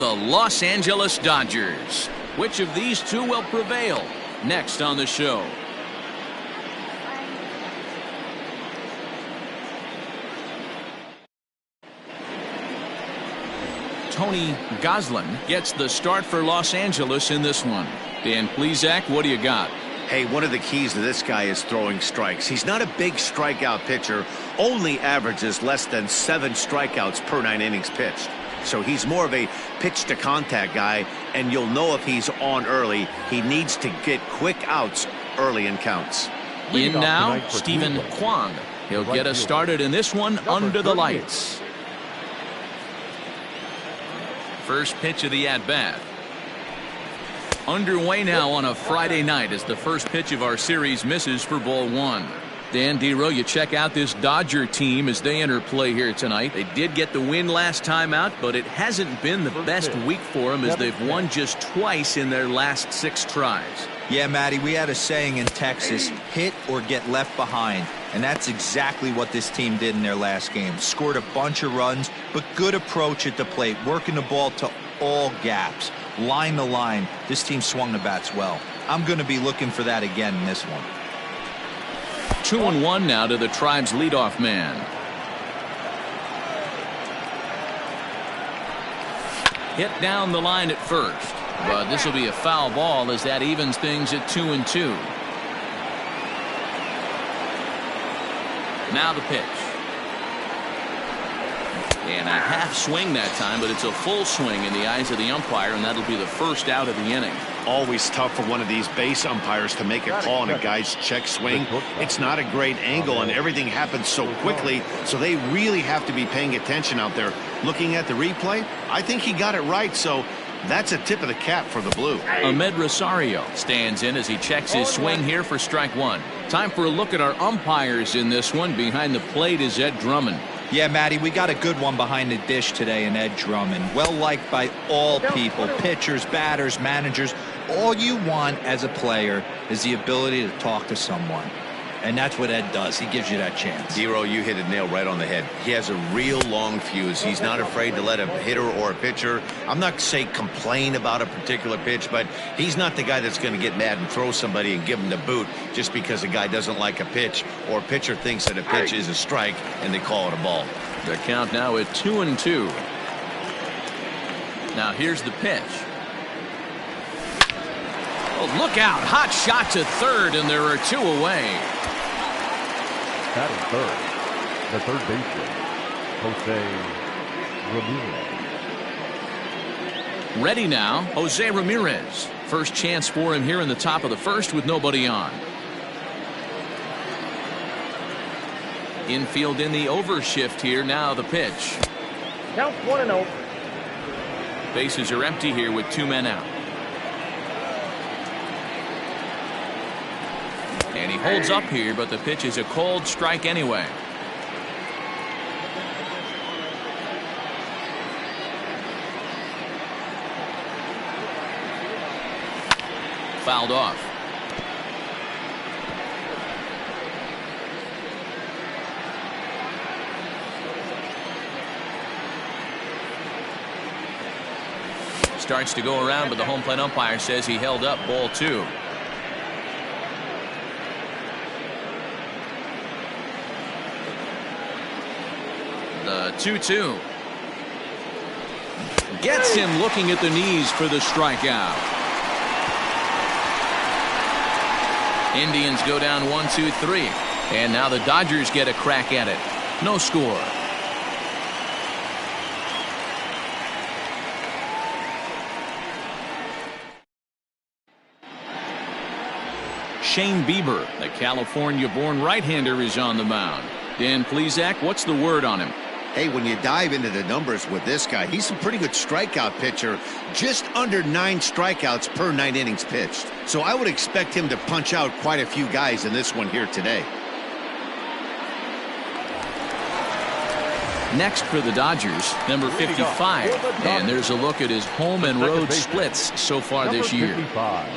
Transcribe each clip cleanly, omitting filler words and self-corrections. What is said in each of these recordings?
the Los Angeles Dodgers. Which of these two will prevail? Next on the show. Tony Gonsolin gets the start for Los Angeles in this one. Dan Plesac, what do you got? Hey, one of the keys to this guy is throwing strikes. He's not a big strikeout pitcher, only averages less than 7 strikeouts per 9 innings pitched. So he's more of a pitch to contact guy, and you'll know if he's on early. He needs to get quick outs early in counts. In now, Stephen Kwan. He'll get us started in this one under the lights. First pitch of the at-bat. Underway now on a Friday night as the first pitch of our series misses for ball 1. Dan Dero, you check out this Dodger team as they enter play here tonight. They did get the win last time out, but it hasn't been the best week for them as they've won just twice in their last 6 tries. Yeah, Matty, we had a saying in Texas, hit or get left behind. And that's exactly what this team did in their last game. Scored a bunch of runs, but good approach at the plate, working the ball to all gaps. Line to line, this team swung the bats well. I'm going to be looking for that again in this one. 2-1 now to the Tribe's leadoff man. Hit down the line at first, but this will be a foul ball as that evens things at 2-2. Now the pitch. And a half swing that time, but it's a full swing in the eyes of the umpire, and that'll be the first out of the inning. Always tough for one of these base umpires to make a call on a guy's check swing. It's not a great angle, and everything happens so quickly, so they really have to be paying attention out there. Looking at the replay, I think he got it right, so that's a tip of the cap for the Blue. Ahmed Rosario stands in as he checks his swing here for strike 1. Time for a look at our umpires in this one. Behind the plate is Ed Drummond. Yeah, Matty, we got a good one behind the dish today in Ed Drummond. Well liked by all people, pitchers, batters, managers. All you want as a player is the ability to talk to someone. And that's what Ed does. He gives you that chance. Dero, you hit a nail right on the head. He has a real long fuse. He's not afraid to let a hitter or a pitcher, I'm not saying complain about a particular pitch, but he's not the guy that's going to get mad and throw somebody and give him the boot just because a guy doesn't like a pitch or a pitcher thinks that a pitch is a strike and they call it a ball. The count now at 2-2. Now here's the pitch. Oh, look out. Hot shot to third, and there are 2 away. Batting third, the third baseman, Jose Ramirez. Ready now, Jose Ramirez. First chance for him here in the top of the first with nobody on. Infield in the overshift here. Now the pitch. Count 1-0. Bases are empty here with 2 men out. And he holds up here, but the pitch is a cold strike anyway. Fouled off. Starts to go around, but the home plate umpire says he held up ball 2. The 2-2. Gets him looking at the knees for the strikeout. Indians go down 1-2-3. And now the Dodgers get a crack at it. No score. Shane Bieber, the California-born right-hander, is on the mound. Dan Plesac, what's the word on him? Hey, when you dive into the numbers with this guy, he's a pretty good strikeout pitcher, just under 9 strikeouts per 9 innings pitched. So I would expect him to punch out quite a few guys in this one here today. Next for the Dodgers, number 55. And there's a look at his home and road splits so far this year. 55.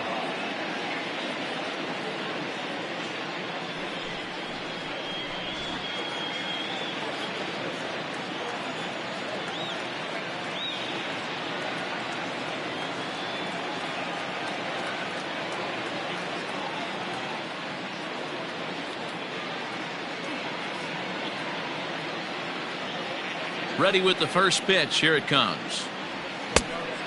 Ready with the first pitch. Here it comes.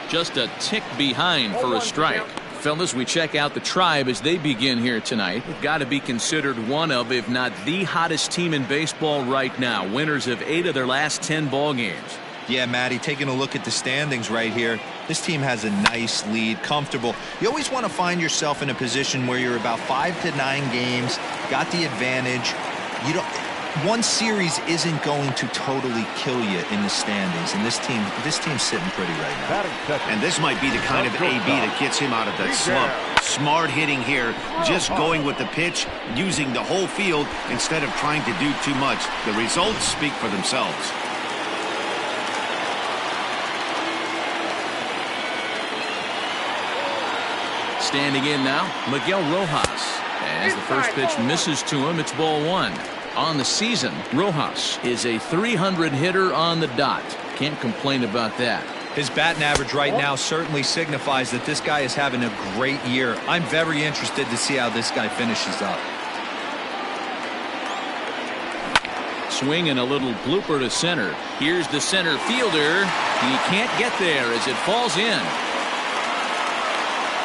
Just a tick behind for a strike. Fellas, we check out the Tribe as they begin here tonight. They've got to be considered one of, if not the hottest team in baseball right now. Winners of 8 of their last 10 ball games. Yeah, Matty, taking a look at the standings right here, this team has a nice lead, comfortable. You always want to find yourself in a position where you're about 5 to 9 games, got the advantage. One series isn't going to totally kill you in the standings, and this team's sitting pretty right now. And this might be the kind of AB that gets him out of that slump. Smart hitting here, just going with the pitch, using the whole field instead of trying to do too much. The results speak for themselves. Standing in now, Miguel Rojas. As the first pitch misses to him, it's ball 1. On the season, Rojas is a 300 hitter on the dot. Can't complain about that. His batting average right now certainly signifies that this guy is having a great year. I'm very interested to see how this guy finishes up. Swing and a little blooper to center. Here's the center fielder. He can't get there as it falls in.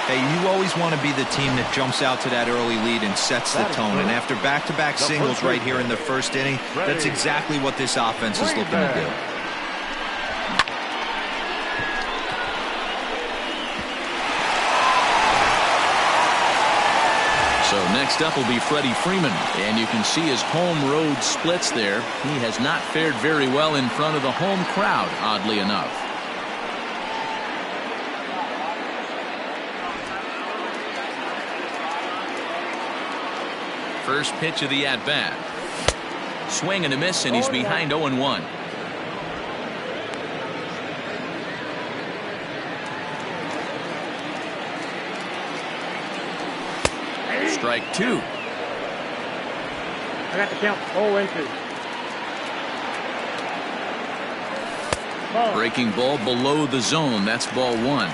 Hey, you always want to be the team that jumps out to that early lead and sets the tone. And after back-to-back singles right here in the first inning, that's exactly what this offense is looking to do. So next up will be Freddie Freeman. And you can see his home road splits there. He has not fared very well in front of the home crowd, oddly enough. First pitch of the at-bat. Swing and a miss, and he's behind 0-1. Strike 2. I got the count. 0-2. Breaking ball below the zone. That's ball 1.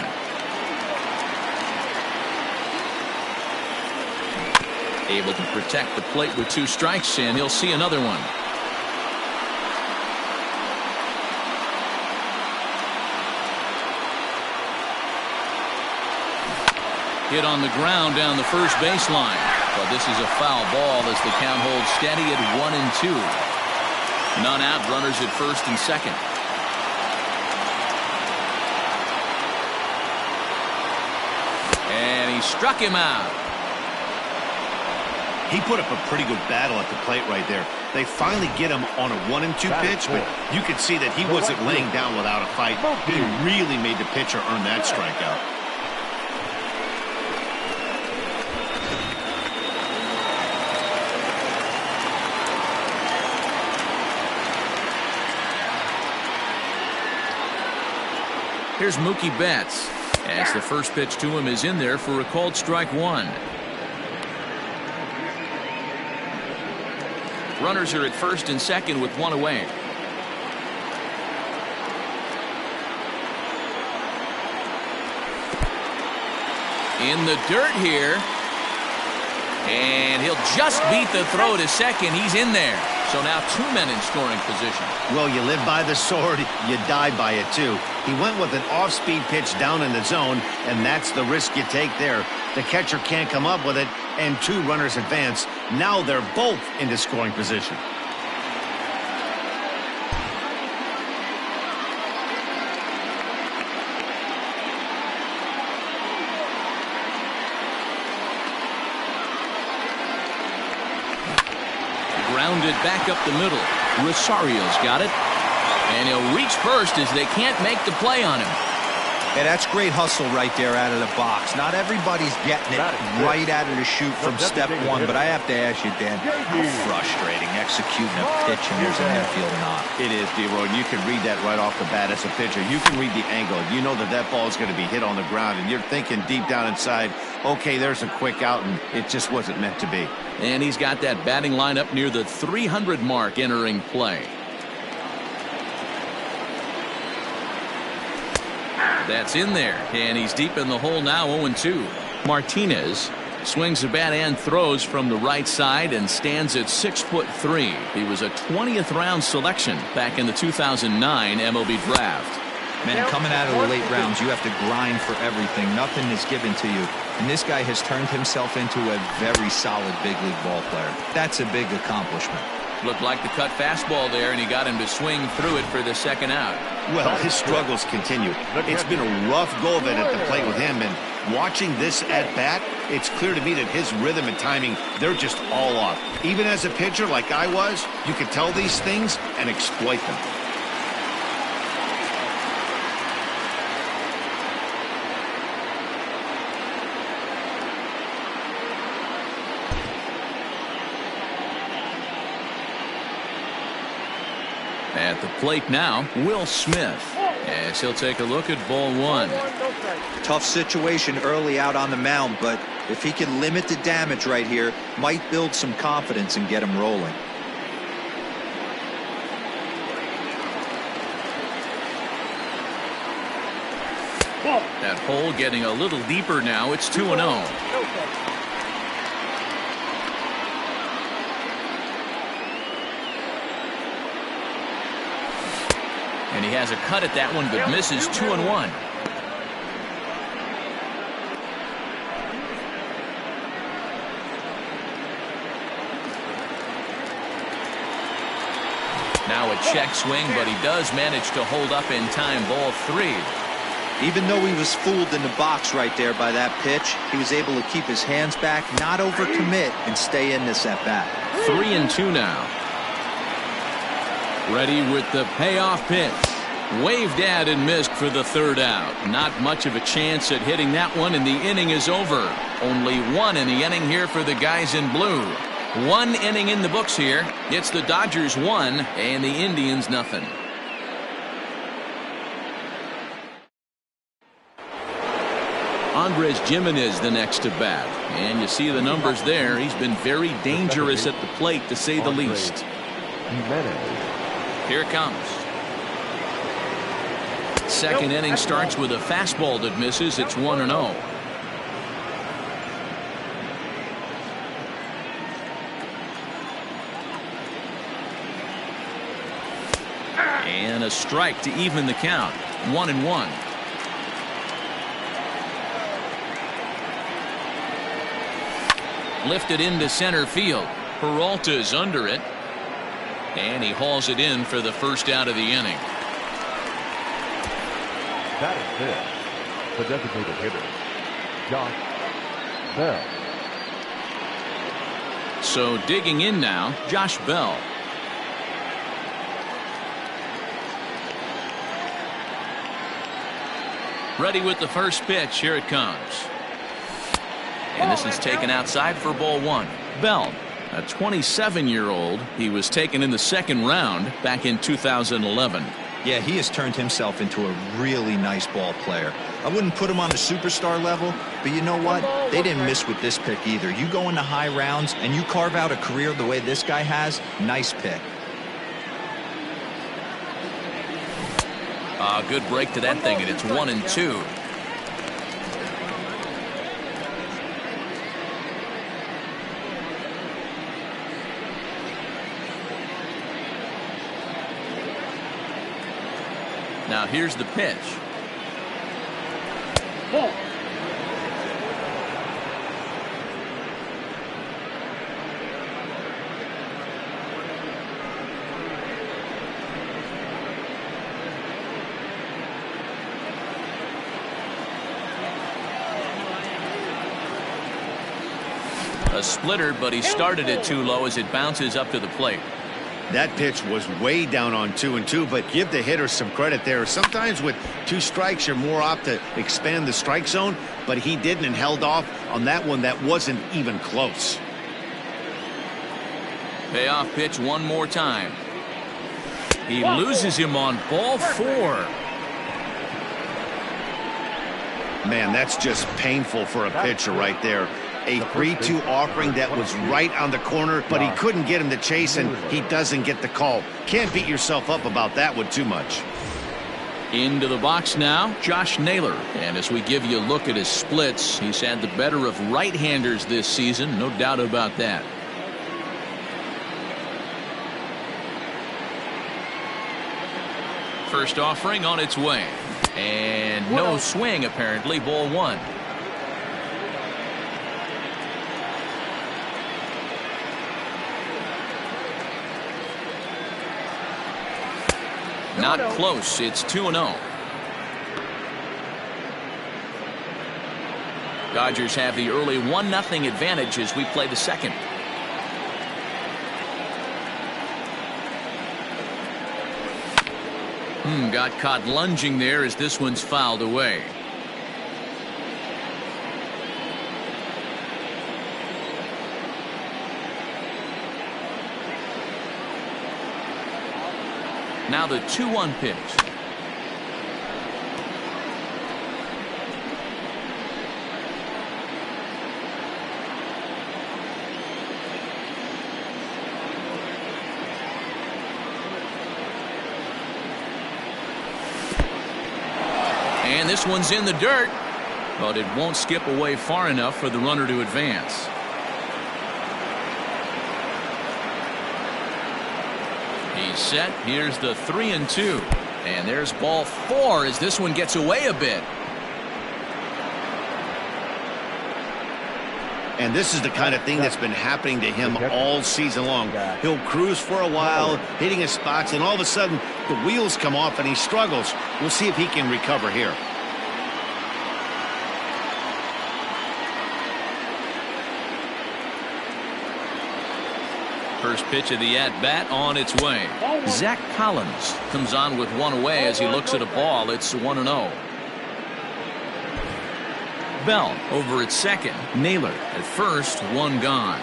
Able to protect the plate with 2 strikes, and he'll see another one. Hit on the ground down the first baseline. But this is a foul ball as the count holds steady at 1-2. None out, runners at first and second. And he struck him out. He put up a pretty good battle at the plate right there. They finally get him on a 1-2 pitch, but you could see that he wasn't laying down without a fight. He really made the pitcher earn that strikeout. Here's Mookie Betts as the first pitch to him is in there for a called strike 1. Runners are at first and second with 1 away. In the dirt here. And he'll just beat the throw to second. He's in there. So now 2 men in scoring position. Well, you live by the sword, you die by it too. He went with an off-speed pitch down in the zone, and that's the risk you take there. The catcher can't come up with it, and 2 runners advance. Now they're both into scoring position. Grounded back up the middle. Rosario's got it. And he'll reach first as they can't make the play on him. Yeah, that's great hustle right there out of the box. Not everybody's getting it right out of the chute from step 1, but I have to ask you, Dan, how frustrating executing a pitch and there's an infield knock. It is, D-Roy. You can read that right off the bat as a pitcher. You can read the angle. You know that that ball is going to be hit on the ground, and you're thinking deep down inside, okay, there's a quick out, and it just wasn't meant to be. And he's got that batting lineup near the 300 mark entering play. That's in there, and he's deep in the hole now, 0-2. Martinez Swings the bat and throws from the right side and stands at 6'3". He was a 20th round selection back in the 2009 MLB draft. Man, coming out of the late rounds, you have to grind for everything. Nothing is given to you. And this guy has turned himself into a very solid big league ball player. That's a big accomplishment. Looked like the cut fastball there, and he got him to swing through it for the second out. Well, his struggles continue. It's been a rough go of it at the plate with him, and watching this at-bat, it's clear to me that his rhythm and timing, they're just all off. Even as a pitcher like I was, you could tell these things and exploit them. At the plate now, Will Smith, as he'll take a look at ball one. Tough situation early out on the mound, but if he can limit the damage right here, might build some confidence and get him rolling. That hole getting a little deeper now. It's 2-0. And he has a cut at that one, but misses. 2-1. Now a check swing, but he does manage to hold up in time. Ball three. Even though he was fooled in the box right there by that pitch, he was able to keep his hands back, not overcommit, and stay in this at bat. 3-2 now. Ready with the payoff pitch. Waved at and missed for the third out. Not much of a chance at hitting that one, and the inning is over. Only one in the inning here for the guys in blue. One inning in the books here. It's the Dodgers 1 and the Indians nothing. Andres Gimenez the next to bat. And you see the numbers there. He's been very dangerous at the plate, to say the least. Here it comes. Second inning starts with a fastball that misses. It's 1-0. And a strike to even the count. 1-1. Lifted into center field. Peralta's under it. And he hauls it in for the first out of the inning. That is it. The designated hitter, Josh Bell. So digging in now, Josh Bell. Ready with the first pitch. Here it comes. And this is taken outside for ball one. Bell, a 27-year-old. He was taken in the second round back in 2011. Yeah, he has turned himself into a really nice ball player. I wouldn't put him on the superstar level, but you know what? They didn't miss with this pick either. You go into high rounds and you carve out a career the way this guy has, nice pick. Good break to that thing, and it's 1-2. Now here's the pitch. Ball. A splitter, but he started it too low as it bounces up to the plate. That pitch was way down on 2-2, but give the hitter some credit there. Sometimes with two strikes, you're more apt to expand the strike zone, but he didn't and held off on that one that wasn't even close. Payoff pitch one more time. He loses him on ball four. Man, that's just painful for a pitcher right there. A 3-2 offering that was right on the corner, but he couldn't get him to chase, and he doesn't get the call. Can't beat yourself up about that one too much. Into the box now, Josh Naylor. And as we give you a look at his splits, he's had the better of right-handers this season, no doubt about that. First offering on its way. And no swing, apparently. Ball one. Not close. It's 2-0. Dodgers have the early 1-0 advantage as we play the second. Got caught lunging there as this one's fouled away. Now the 2-1 pitch. And this one's in the dirt, but it won't skip away far enough for the runner to advance. He's set. Here's the 3-2. And there's ball 4 as this one gets away a bit. And this is the kind of thing that's been happening to him all season long. He'll cruise for a while, hitting his spots, and all of a sudden the wheels come off and he struggles. We'll see if he can recover here. First pitch of the at-bat on its way. Zach Collins comes on with one away as he looks at a ball. It's 1-0. Bell over at second. Naylor at first. One gone.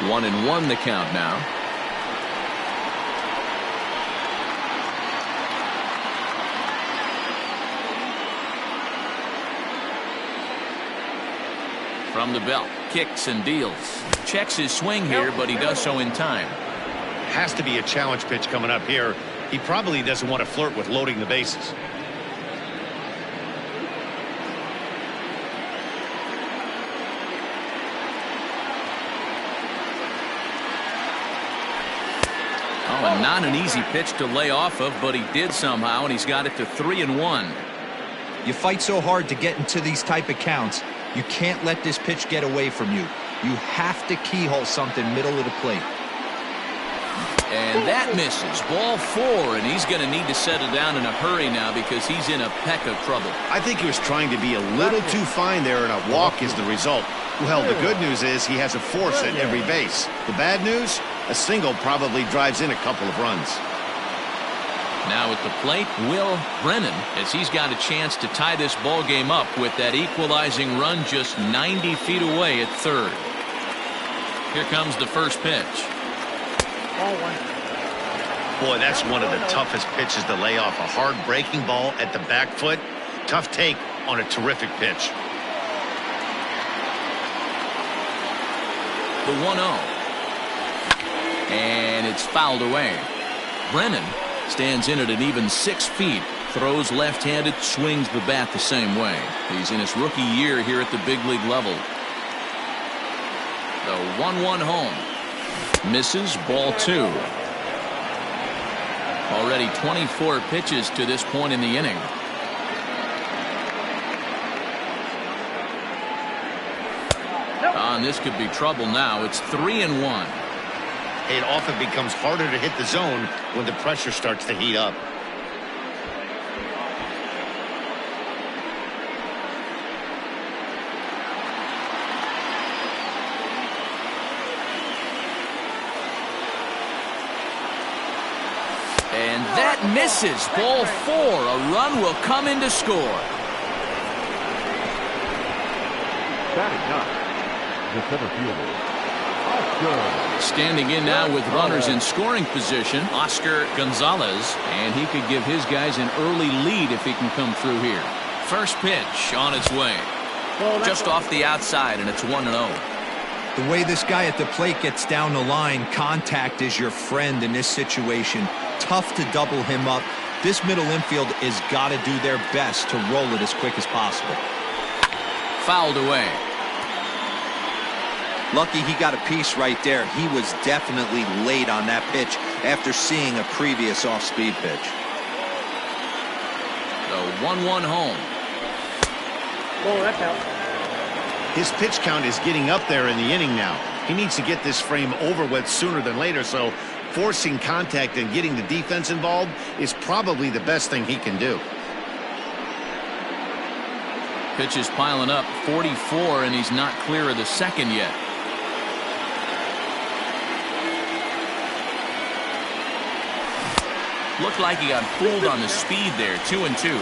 One and one the count now. From the belt, kicks and deals. Checks his swing here, but he does so in time. Has to be a challenge pitch coming up here. He probably doesn't want to flirt with loading the bases. Oh, and not an easy pitch to lay off of, but he did somehow, and he's got it to 3-1. You fight so hard to get into these type of counts. You can't let this pitch get away from you. You have to keyhole something middle of the plate. And that misses. Ball 4, and he's going to need to settle down in a hurry now because he's in a peck of trouble. I think he was trying to be a little too fine there, and a walk is the result. Well, the good news is he has a force at every base. The bad news? A single probably drives in a couple of runs. Now at the plate, Will Brennan, as he's got a chance to tie this ball game up with that equalizing run just 90 feet away at third. Here comes the first pitch. Boy, that's one of the toughest pitches to lay off. A hard breaking ball at the back foot. Tough take on a terrific pitch. The 1-0. And it's fouled away. Brennan stands in at an even 6 feet. Throws left-handed, swings the bat the same way. He's in his rookie year here at the big league level. The 1-1 home. Misses. Ball 2. Already 24 pitches to this point in the inning. And this could be trouble now. It's 3-1. It often becomes harder to hit the zone when the pressure starts to heat up. And that misses. Ball 4. A run will come in to score. Batting up, the center fielder, Oscar. Standing in now with runners in scoring position, Oscar Gonzalez, and he could give his guys an early lead if he can come through here. First pitch on its way. Just off the outside, and it's 1-0. The way this guy at the plate gets down the line, contact is your friend in this situation. Tough to double him up. This middle infield has got to do their best to roll it as quick as possible. Fouled away. Lucky he got a piece right there. He was definitely late on that pitch after seeing a previous off-speed pitch. The 1-1 home. Oh, that's out. His pitch count is getting up there in the inning now. He needs to get this frame over with sooner than later, so forcing contact and getting the defense involved is probably the best thing he can do. Pitch is piling up, 44, and he's not clear of the second yet. Looked like he got fooled on the speed there. 2-2.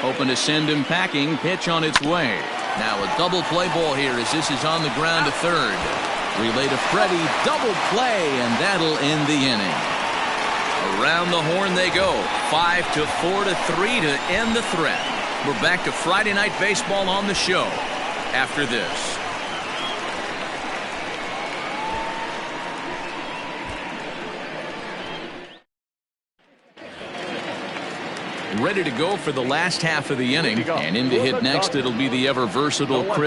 Hoping to send him packing. Pitch on its way. Now a double play ball here as this is on the ground to third. Relay to Freddie. Double play, and that'll end the inning. Around the horn they go. 5-4-3 to end the threat. We're back to Friday Night Baseball on the show after this. Ready to go for the last half of the inning, and in to hit next it'll be the ever versatile Chris.